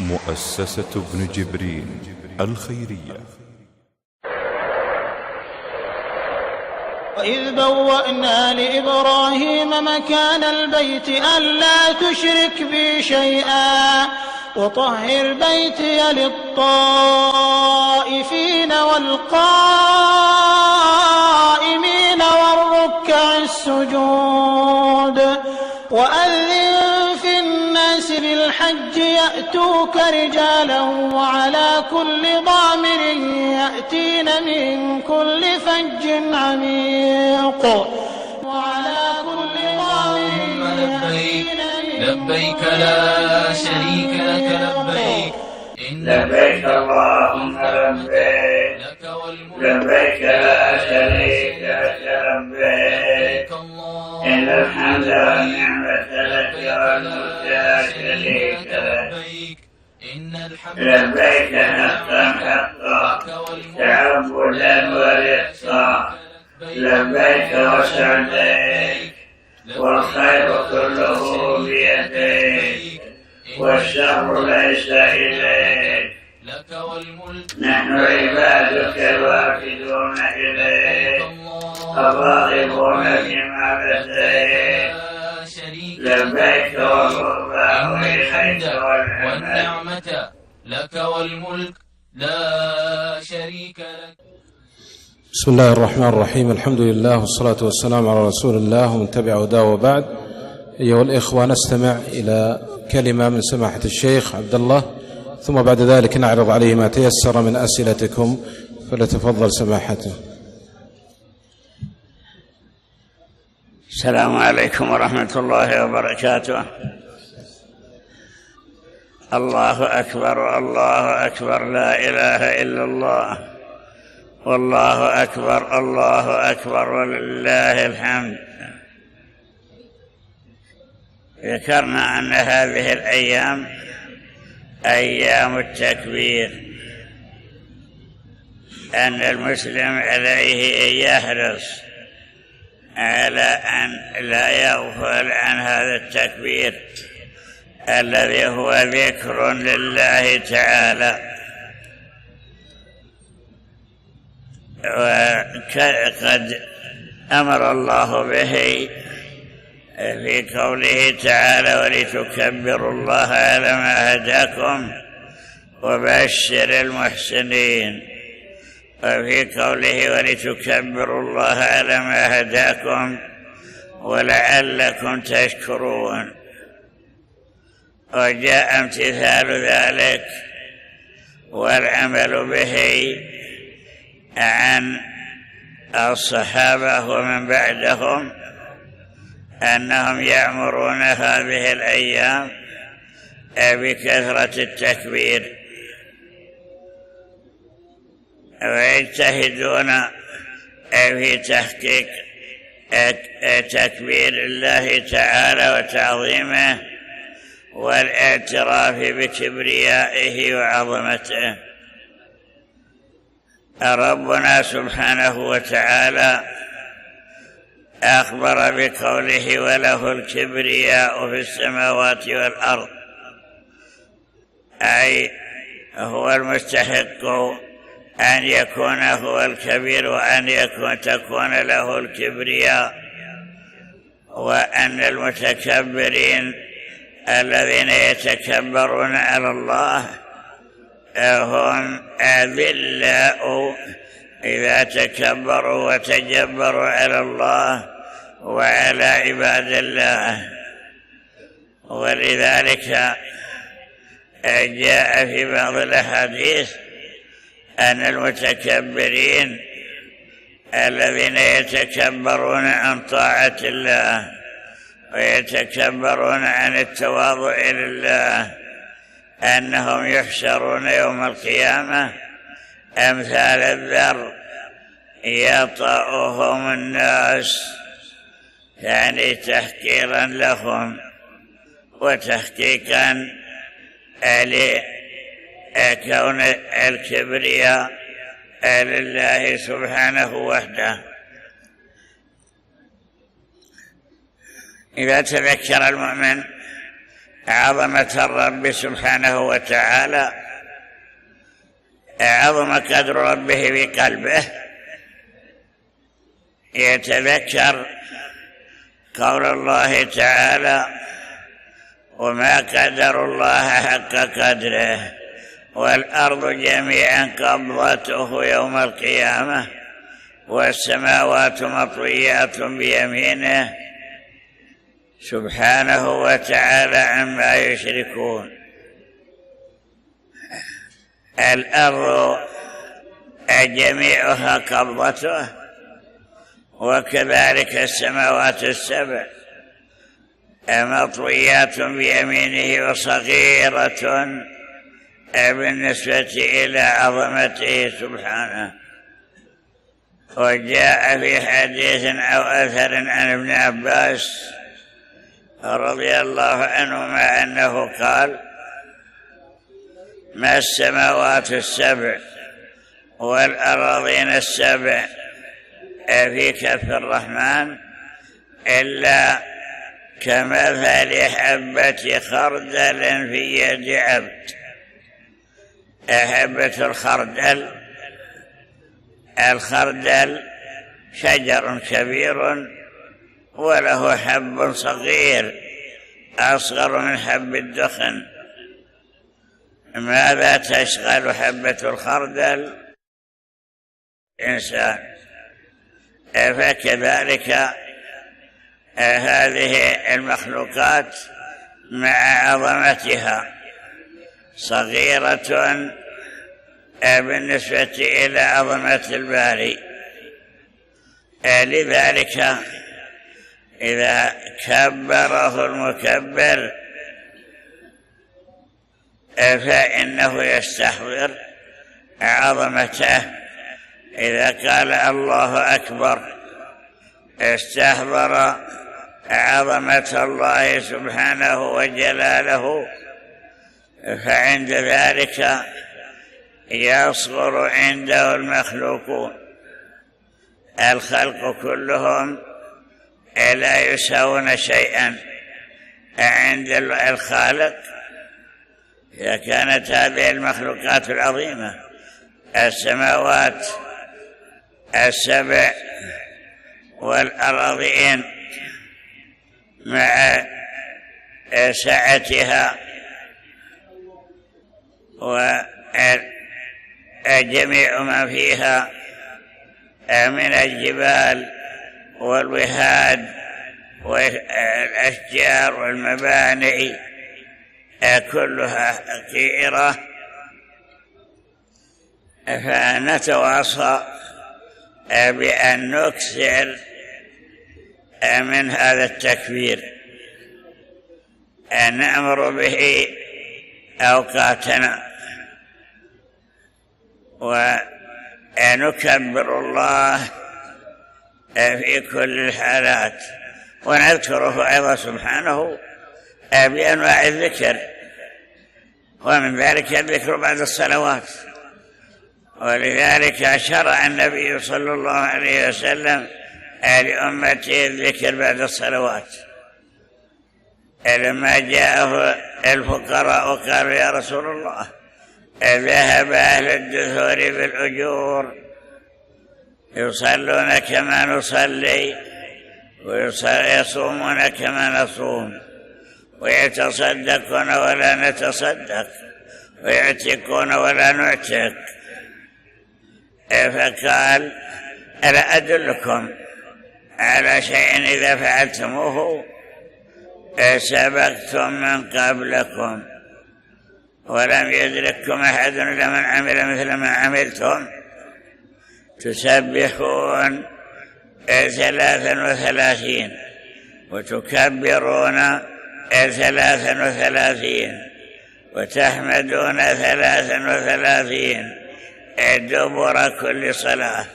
مؤسسة ابن جبرين الخيرية. وإذ بوأنا لإبراهيم مكان البيت ألا تشرك بي شيئا وطهر بيتي للطائفين والقائمين والركع السجود وأذن في الناس بالحج يأتوك رجالا وعلى كل ضامر يأتين من كل فج عميق وعلى كل ضامر لبيك لبيك لا شريك لك لبيك لبيك اللهم لبيك لبيك لا شريك لك لبيك إن الحمد والنعمة لك والملك لا شريك لك لبيك حقا حقا تعبدا ورزقا لبيك وسعديك والخير كله بيديك والشر ليس إليك نحن عبادك الوافدون إليك الراغبون فيما لديك لبيك والقربى إليك والنعمة لك والملك لا شريك لك. بسم الله الرحمن الرحيم. الحمد لله والصلاة والسلام على رسول الله ومن تبع هداه وبعد. أيها الإخوة، نستمع إلى كلمة من سماحة الشيخ عبدالله، ثم بعد ذلك نعرض عليه ما تيسر من أسئلتكم، فلتفضل سماحته. السلام عليكم ورحمة الله وبركاته. الله أكبر الله أكبر لا إله إلا الله والله أكبر الله أكبر ولله الحمد. ذكرنا أن هذه الأيام أيام التكبير، أن المسلم عليه أن يحرص على أن لا يغفل عن هذا التكبير الذي هو ذكر لله تعالى. وقد أمر الله به في قوله تعالى ولتكبروا الله على ما هداكم وبشر المحسنين، وفي قوله ولتكبروا الله على ما هداكم ولعلكم تشكرون. وجاء امتثال ذلك والعمل به عن الصحابة ومن بعدهم أنهم يأمرون هذه الأيام بكثرة التكبير ويجتهدون في تحقيق تكبير الله تعالى وتعظيمه والاعتراف بكبريائه وعظمته. ربنا سبحانه وتعالى أخبر بقوله وله الكبرياء في السماوات والأرض، أي هو المستحق أن يكون هو الكبير وأن تكون له الكبرياء، وأن المتكبرين الذين يتكبرون على الله هم أذلاء إذا تكبروا وتجبروا على الله وعلى عباد الله. ولذلك جاء في بعض الأحاديث أن المتكبرين الذين يتكبرون عن طاعة الله ويتكبرون عن التواضع لله أنهم يحشرون يوم القيامة أمثال الذر يطأهم الناس، يعني تحقيرا لهم وتحقيقا لكون الكبرياء لله سبحانه وحده. إذا تذكر المؤمن عظمة الرب سبحانه وتعالى، عظم قدر ربه بقلبه، يتذكر قول الله تعالى: وما قدر الله حق قدره والأرض جميعا قبضته يوم القيامة والسماوات مطويات بيمينه سبحانه وتعالى عما يشركون. الأرض جميعها قبضته، وكذلك السماوات السبع مطويات بيمينه وصغيرة بالنسبة إلى عظمته سبحانه. وجاء في حديث أو أثر عن ابن عباس رضي الله عنهما أنه قال: ما السماوات السبع والأراضين السبع في كف الرحمن إلا كمثل حبة خردل في يد عبد. حبة الخردل شجر كبير وله حب صغير أصغر من حب الدخن. ماذا تشغل حبة الخردل إنسان؟ فكذلك هذه المخلوقات مع عظمتها صغيرة بالنسبة إلى عظمة الباري. لذلك إذا كبره المكبر فإنه يستحضر عظمته. إذا قال الله أكبر استحضر عظمة الله سبحانه وجلاله، فعند ذلك يصغر عنده المخلوقون. الخلق كلهم لا يساوون شيئا عند الخالق. إذا كانت هذه المخلوقات العظيمة السماوات السبع والأراضين مع سعتها وجميع ما فيها من الجبال والوهاد والأشجار والمباني كلها حقيرة، فنتواصى بأن نكثر من هذا التكبير، أن نأمر به أوقاتنا ونكبر الله في كل الحالات، ونذكره أيضا سبحانه بأنواع الذكر، ومن ذلك الذكر بعد الصلوات. ولذلك شرع النبي صلى الله عليه وسلم لأمته الذكر بعد الصلوات. لما جاءه الفقراء وقالوا: يا رسول الله، ذهب أهل الدثور بالأجور يصلون كما نصلي ويصومون كما نصوم ويتصدقون ولا نتصدق ويعتقون ولا نعتق، فقال: ألا أدلكم على شيء إذا فعلتموه سبقتم من قبلكم ولم يدرككم أحد إلا من عمل مثل ما عملتم؟ تسبحون 33 وتكبرون 33 وتحمدون 33 دبر كل صلاة،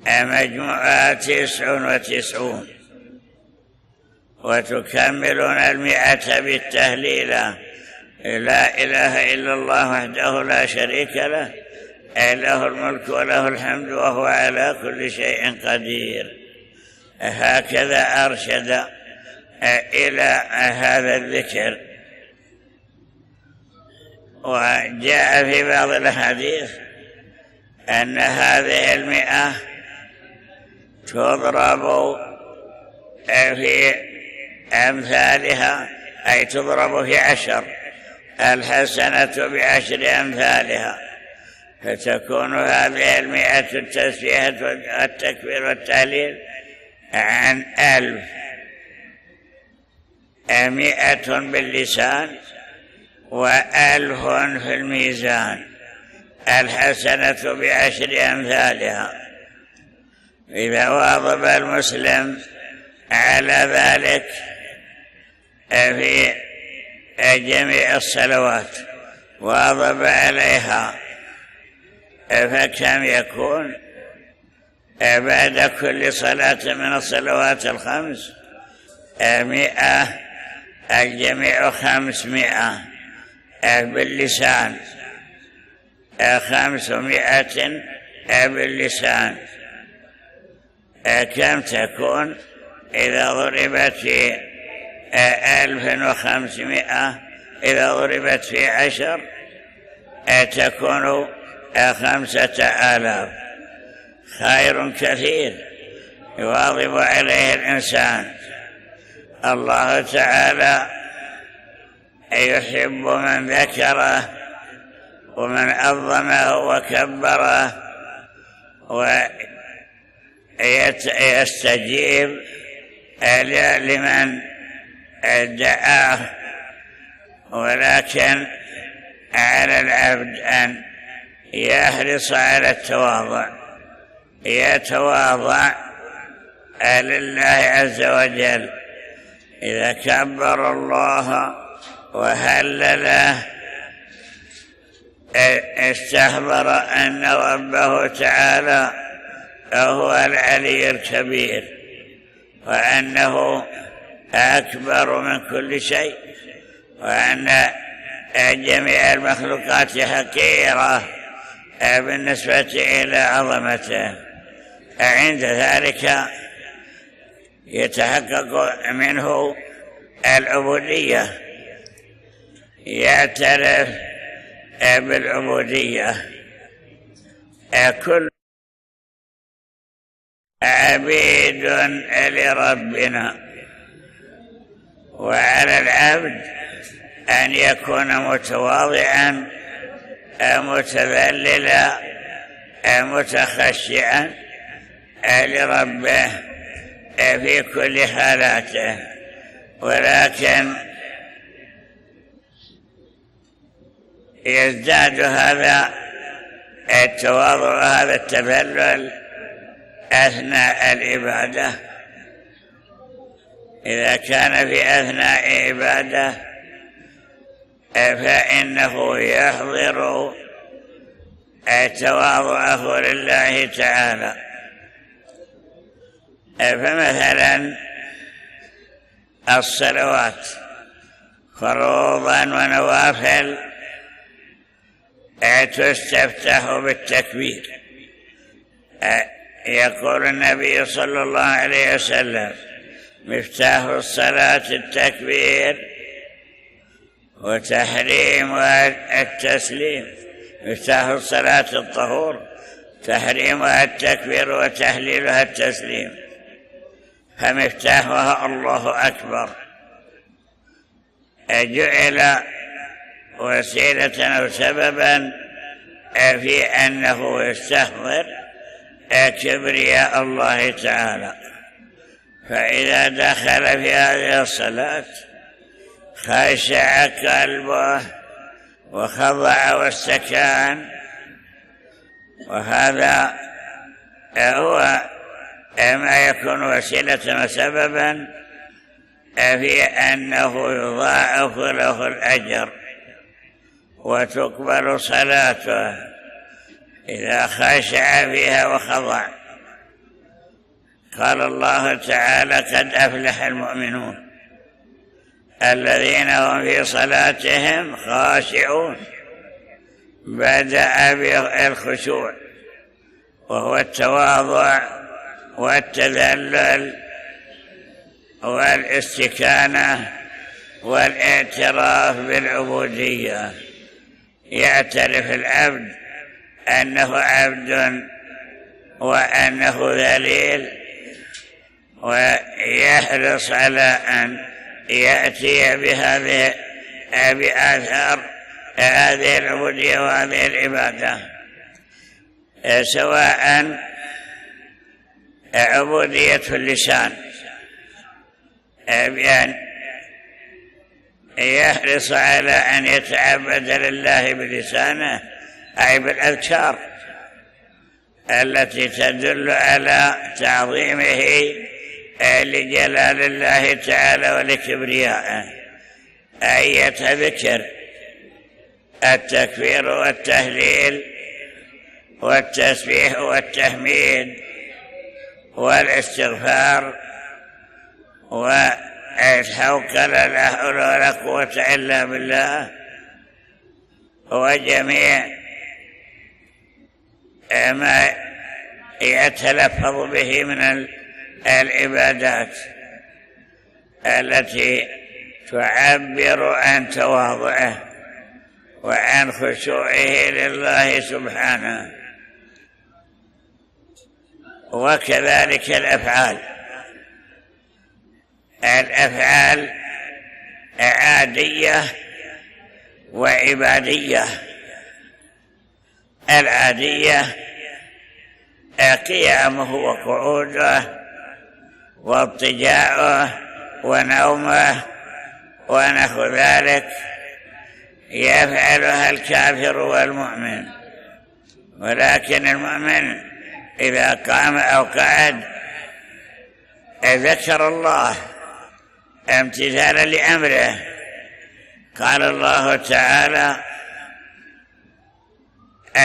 مجموعة 99، وتكملون 100 بالتهليل: لا إله إلا الله وحده لا شريك له، له الملك وله الحمد وهو على كل شيء قدير. هكذا أرشد إلى هذا الذكر. وجاء في بعض الأحاديث أن هذه 100 تضرب في أمثالها، أي تضرب في 10، الحسنة ب10 أمثالها، فتكون هذه 100 التسبيح والتكبير والتهليل عن 1000، 100 باللسان و1000 في الميزان، الحسنة ب10 أمثالها. إذا واظب المسلم على ذلك في جميع الصلوات، واظب عليها، فكم يكون بعد كل صلاة من الصلوات الخمس 100، الجميع 500 باللسان، 500 باللسان. كم تكون إذا ضربت في 1500؟ إذا ضربت في 10 تكون 5000. خير كثير يواظب عليه الإنسان. الله تعالى يحب من ذكره ومن عظمه وكبره، ويستجيب لمن دعاه. ولكن على العبد أن يحرص على التواضع، يتواضع لله عز وجل. إذا كبر الله وهلله استحضر أن ربه تعالى هو العلي الكبير، وأنه أكبر من كل شيء، وأن جميع المخلوقات حقيرة بالنسبة إلى عظمته. عند ذلك يتحقق منه العبودية، يعترف بالعبودية. كل عبيد لربنا، وعلى العبد أن يكون متواضعا متذللا متخشعا لربه في كل حالاته. ولكن يزداد هذا التواضع، هذا التذلل أثناء العبادة. إذا كان في أثناء عبادة فإنه يحضر تواضعه لله تعالى. فمثلا الصلوات فروضا ونوافل تستفتح بالتكبير. يقول النبي صلى الله عليه وسلم: مفتاح الصلاة التكبير وتحريم التسليم. مفتاح الصلاة الطهور، تحريمها التكبير وتحليلها التسليم، فمفتاحها الله أكبر. جعل وسيلة أو سببا في أنه يستحضر كبرياء الله تعالى. فإذا دخل في هذه الصلاة خشع قلبه وخضع واستكان، وهذا هو ما يكون وسيلة وسببا في أنه يضاعف له الأجر وتقبل صلاته إذا خشع فيها وخضع. قال الله تعالى: قد أفلح المؤمنون الذين هم في صلاتهم خاشعون. بدأ بالخشوع وهو التواضع والتذلل والاستكانة والاعتراف بالعبودية. يعترف العبد أنه عبد وأنه ذليل، ويحرص على أن يأتي بآثار هذه العبودية وهذه العبادة، سواء عبودية اللسان بأن يحرص على أن يتعبد لله بلسانه، أي بالأذكار التي تدل على تعظيمه لجلال الله تعالى ولكبريائه، أي ذكر التكبير والتهليل والتسبيح والتحميد والاستغفار والحوكل لا حول ولا قوة إلا بالله، وجميع ما يتلفظ به من العبادات التي تعبر عن تواضعه وعن خشوعه لله سبحانه. وكذلك الأفعال عادية وعبادية. العادية قيامه وقعوده واضطجاعه ونومه ونحو ذلك يفعلها الكافر والمؤمن، ولكن المؤمن إذا قام أو قعد ذكر الله امتثالا لأمره. قال الله تعالى: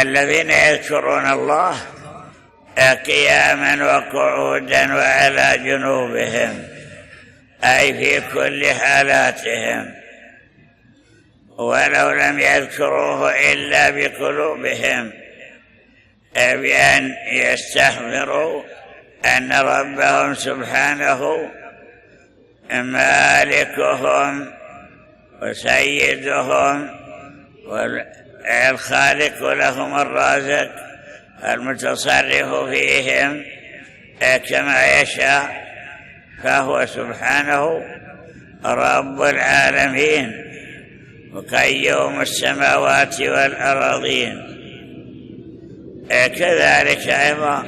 الذين يذكرون الله قياما وقعودا وعلى جنوبهم، أي في كل حالاتهم، ولو لم يذكروه إلا بقلوبهم، بأن يستحضروا أن ربهم سبحانه مالكهم وسيدهم والخالق لهم الرازق المتصرف فيهم كما يشاء، فهو سبحانه رب العالمين وقيوم السماوات والأراضين. كذلك أيضا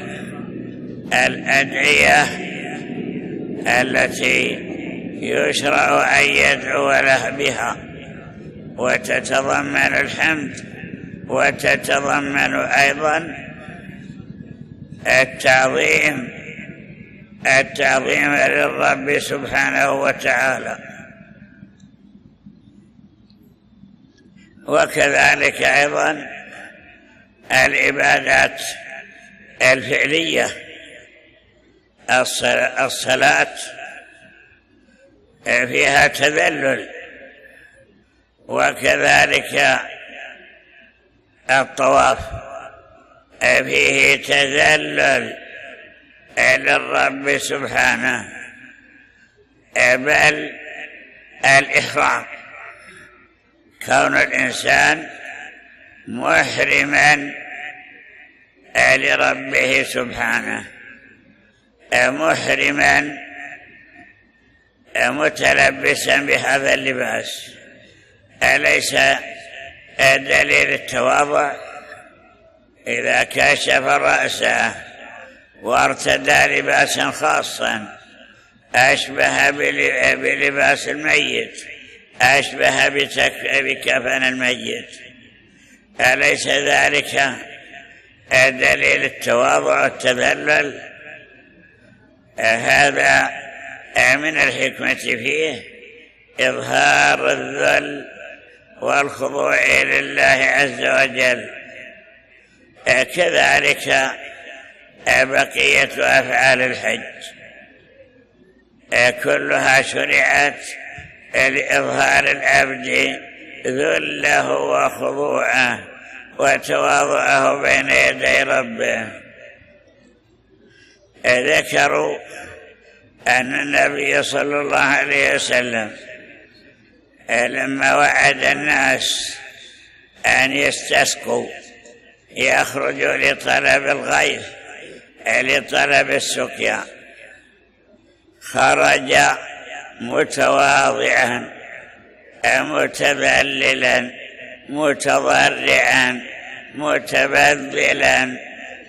الأدعية التي يشرع أن يدعو له بها، وتتضمن الحمد وتتضمن أيضا التعظيم للرب سبحانه وتعالى. وكذلك أيضا العبادات الفعلية، الصلاة فيها تذلل، وكذلك الطواف فيه تذلل للرب سبحانه، بل الإحرام كون الإنسان محرما لربه سبحانه، محرما متلبسا بهذا اللباس، أليس دليل التواضع إذا كشف رأسه وارتدى لباسا خاصا أشبه بلباس الميت، أشبه بكفن الميت، أليس ذلك دليل التواضع والتذلل؟ هذا من الحكمة فيه إظهار الذل والخضوع لله عز وجل. كذلك بقية أفعال الحج كلها شرعت لإظهار العبد ذله وخضوعه وتواضعه بين يدي ربه. ذكروا أن النبي صلى الله عليه وسلم لما وعد الناس أن يستسقوا يخرجوا لطلب الغيث لطلب السقيا، خرج متواضعا متذللا متضرعا متبذلا،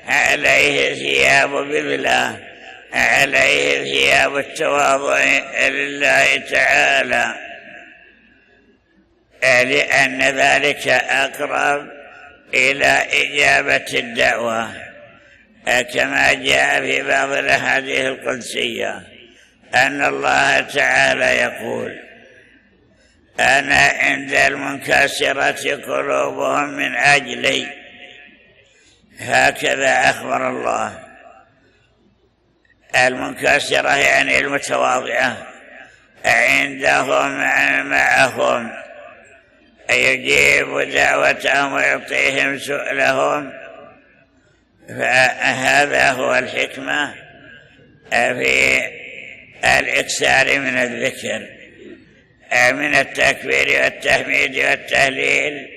عليه ثياب بذله، عليه ثياب التواضع لله تعالى، لأن ذلك أقرب إلى إجابة الدعوة، كما جاء في بعض الأحاديث القدسية أن الله تعالى يقول: أنا عند المنكسرة قلوبهم من أجلي. هكذا أخبر الله. المنكسرة يعني المتواضعة، عندهم معهم، يجيب دعوتهم ويعطيهم سؤلهم. فهذا هو الحكمة في الإكثار من الذكر، من التكبير والتحميد والتهليل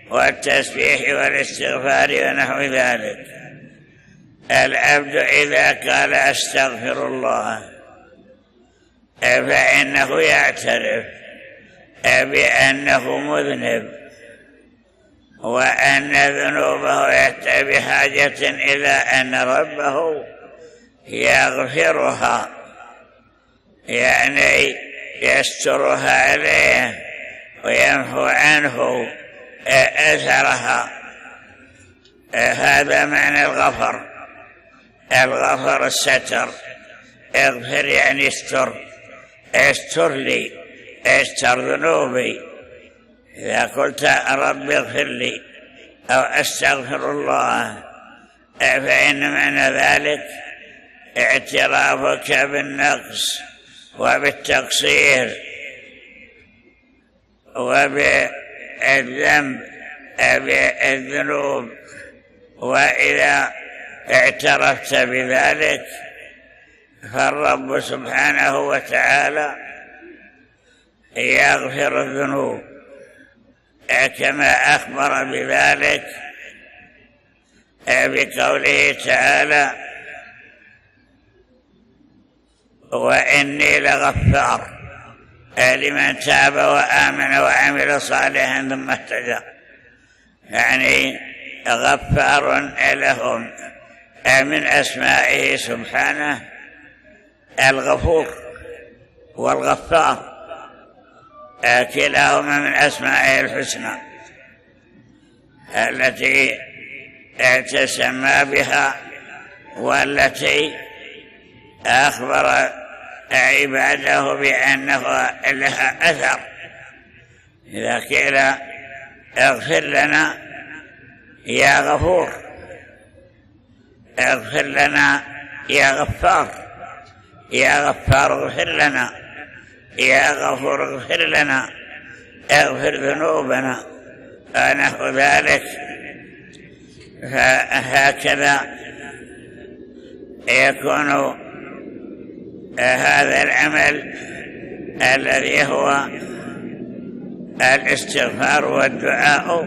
والتسبيح والاستغفار ونحو ذلك. العبد إذا قال أستغفر الله فإنه يعترف بأنه مذنب، وأن ذنوبه بحاجة إلى أن ربه يغفرها، يعني يسترها عليه ويمحو عنه أثرها. هذا معنى الغفر. الغفر الستر، اغفر يعني استر لي، استر ذنوبي. إذا قلت رب اغفر لي أو أستغفر الله فإن معنى ذلك اعترافك بالنقص وبالتقصير وبالذنب بالذنوب. وإذا اعترفت بذلك فالرب سبحانه وتعالى يغفر الذنوب، كما أخبر بذلك بقوله تعالى: وإني لغفار لمن تاب وآمن وعمل صالحا ثم اهتدى. يعني غفار لهم، من أسمائه سبحانه الغفور والغفار، كلاهما من أسمائه الحسنى التي تسمى بها والتي أخبر عباده بأنه لها أثر. إذا قيل اغفر لنا يا غفور، اغفر لنا يا غفار، يا غفار اغفر لنا، يا غفور اغفر لنا، اغفر ذنوبنا ونحو ذلك. فهكذا يكون هذا العمل الذي هو الاستغفار والدعاء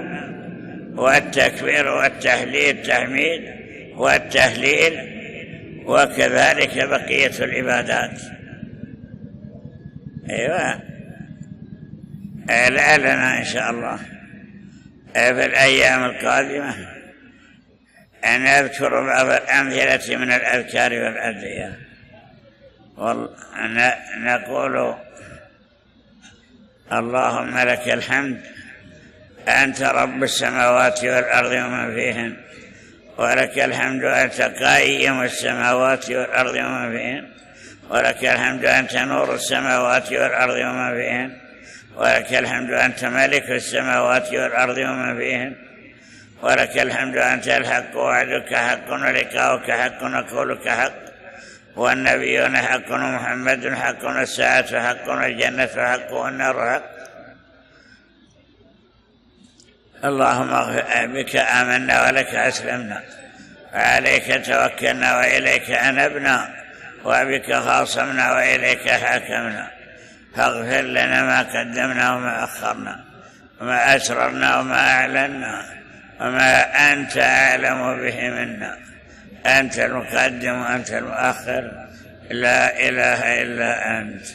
والتكبير والتحليل، التحميد والتهليل، وكذلك بقية العبادات. أيوة، لعلنا إن شاء الله في الأيام القادمة أن أذكر بعض الأمثلة من الأذكار والأدعية. نقول: اللهم لك الحمد، أنت رب السماوات والأرض ومن فيهن، ولك الحمد أنت قائم السماوات والأرض ومن فيهن، ولك الحمد أنت نور السماوات والأرض ومن فيهن، ولك الحمد أنت ملك السماوات والأرض ومن فيهن، ولك الحمد أنت الحق وعدك حق ولقاؤك حق وقولك حق والنبيون حق ومحمد حق والساعة حق والجنة حق والنار حق. اللهم بك آمنا ولك أسلمنا وعليك توكلنا وإليك أنبنا وبك خاصمنا وإليك حكمنا، فاغفر لنا ما قدمنا وما أخرنا وما أسررنا وما أعلنا وما أنت أعلم به منا، أنت المقدم وأنت المؤخر، لا إله إلا أنت،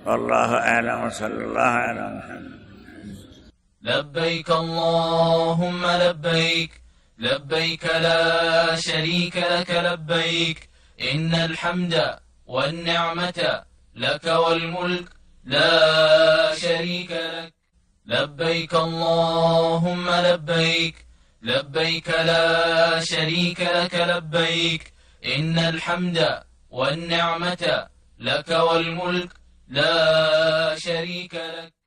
والله أعلم. صلى الله على محمد. لبيك اللهم لبيك، لبيك لا شريك لك لبيك، إن الحمد والنعمة لك والملك لا شريك لك. لبيك اللهم لبيك، لبيك لا شريك لك لبيك، إن الحمد والنعمة لك والملك لا شريك لك.